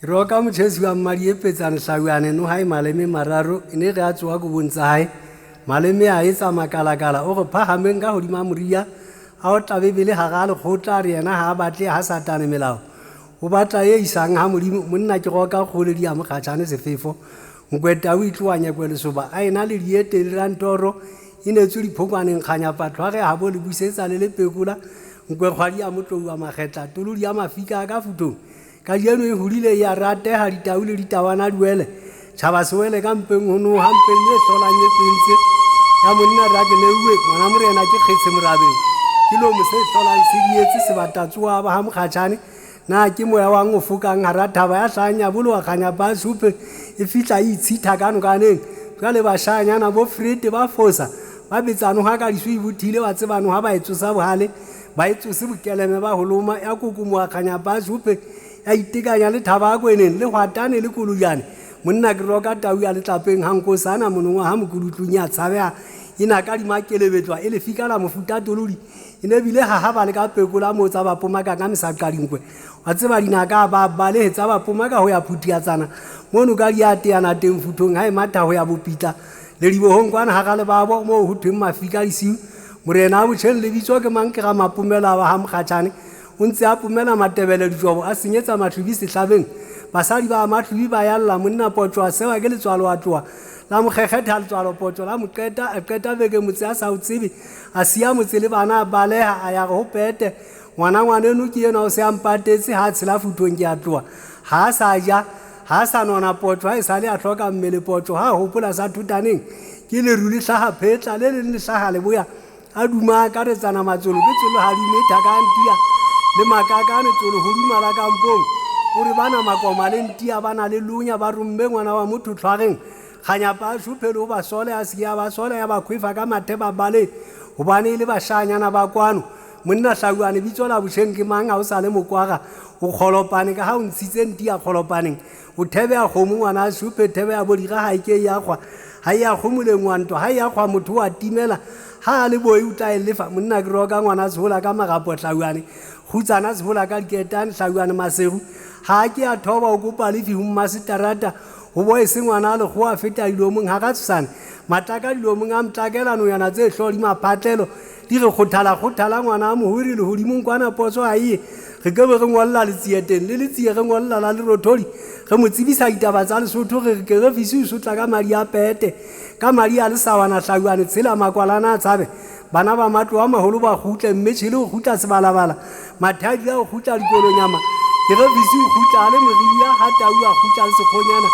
Roka motšhesi wa mmadi e petsane hlabjane no hae maleme mararo e ne ge a tsoa ko bontsa hae maleme a etsa makalakala o go phahameng ka godima moria a o tlabebele ga ga lekgotla a re yena ga a batle ga satane melao o batla e isang ga modimo monna ke goka kgoledi ya mokgatšhane sefefo nkweta o itloanya kwelesoba a ena le diete le rantoro e netswe diphokwaneng kganya patlho a ge a bo le busetsa le lepekola nkwekgwadi ya motlou wa makgetla tolodi ya mafika a ka futong ka dieno e hudile ya rateha ditau le ditawana duele tšhaba sewele ka mpeng go noga mpeng e hlolang e pentse ya monna rake neuwe ngwana morena ke kgetse morabeng ke lo mo se hlolang se dietse sebatatsoa ba ga mokgatšhane na ke moya wa ngo fokang ga rathaba ya hlanya bolo wa kganya ba supe e fitla e itshitha ka nokaneng jale bašanyana bo frete ba fosa ba betsano ga ka diso e bothile wa tsebano ga ba e tsosa bogale ba e tsose bokeleme ba goloma ya kokomoa kganya ba supe ya itekanya le thaba a kweneng le hwatane le kolojane monna ke roka tau ya letlapeng hanko sana monongwa ha mokudutlung ya tshabea ena ka dimakelebetswa e le fikala mofuta tolodi e ne bile ha ba le ka pekola mo tsa bapomaka ka mesaqadinkwe wa tseba dinaka ba bale tsa bapomaka ho ya phutiatsana mono ka dia teana teng futong ha e matha ho ya bopita le dibohong kwana ha ga le babo mo ho thweng mafika disiu morena a botšheng le bitswa ke mang ke ga mapomela wa ha mokgatšhane o ntse a pomela matebele dijobo a senyetsa matlhubi sehlabeng basadi ba matlhubi ba yalla monna potso a sewa ke letswalo a tloa la mokgekgetha letswalo potso la moqeta a qeta beke motse a sa o tsebe a sia motse le bana a baleha a ya go pete ngwaneno ke ena o se a mpatetse ha a tshela futong ke a tloa ha a sa ja ha a sa nona potso ha e sa le a tlhoka mmele potso ha a hopola sa thutaneng ke leru le hlaga phetla le leng le hlaga leboya a duma ka retsana matsolo ke tsolo ha di metha ka ntia le makakane tsolo hodima la kampong o re bana makoma le ntia ba na le lunya ba romme ngwana wa motho tlhwageng kganya pa a šuphele o ba sole a seke ya ba sole ya ba khwefa ka mathe ba baleng gobane e le bašanyana ba kwano monna hlabuane bitso la bošeng ke mang a o sa le mokwaga o kgolopane ka ga o ntshitse ntia kgolopaneng o thebe ya kgomo ngwana a šuphe thebe ya bodiga ga ike ya kgwa ga e ya kgomoleng wanto ga e ya kgwa motho wa timela ga a le boi o tla e lefa monna ke roka ngwana sehola ka magapo hlabuane khutsana sehola ka diketane hlabuane masego ga ke a thoba o kopa lefi ho mmaseterata go bo e se ngwana a lekgo a feta dilomong ga ka tshosane mataka dilomong a mtakelano yana tse hlodi maphatlelo di re kgothala ngwana a mohuri le hodimong kwana potso a ie ge ke be re ngwalla letsieteng le letsie ge ngwalla la lerothodi ge mo tsebisa ditaba tsa lesotho ge ke ge fisi o sotla ka madi a pete ka madi a lesawana hlabuane tshela makwalana a tshabe bana ba matlo a maholo ba khutle mme tshele o khutla sebalabala mathadi a o khutla dikolonyama ke ge fisi o khutla le moribia ha tau a khutla le sekgonyana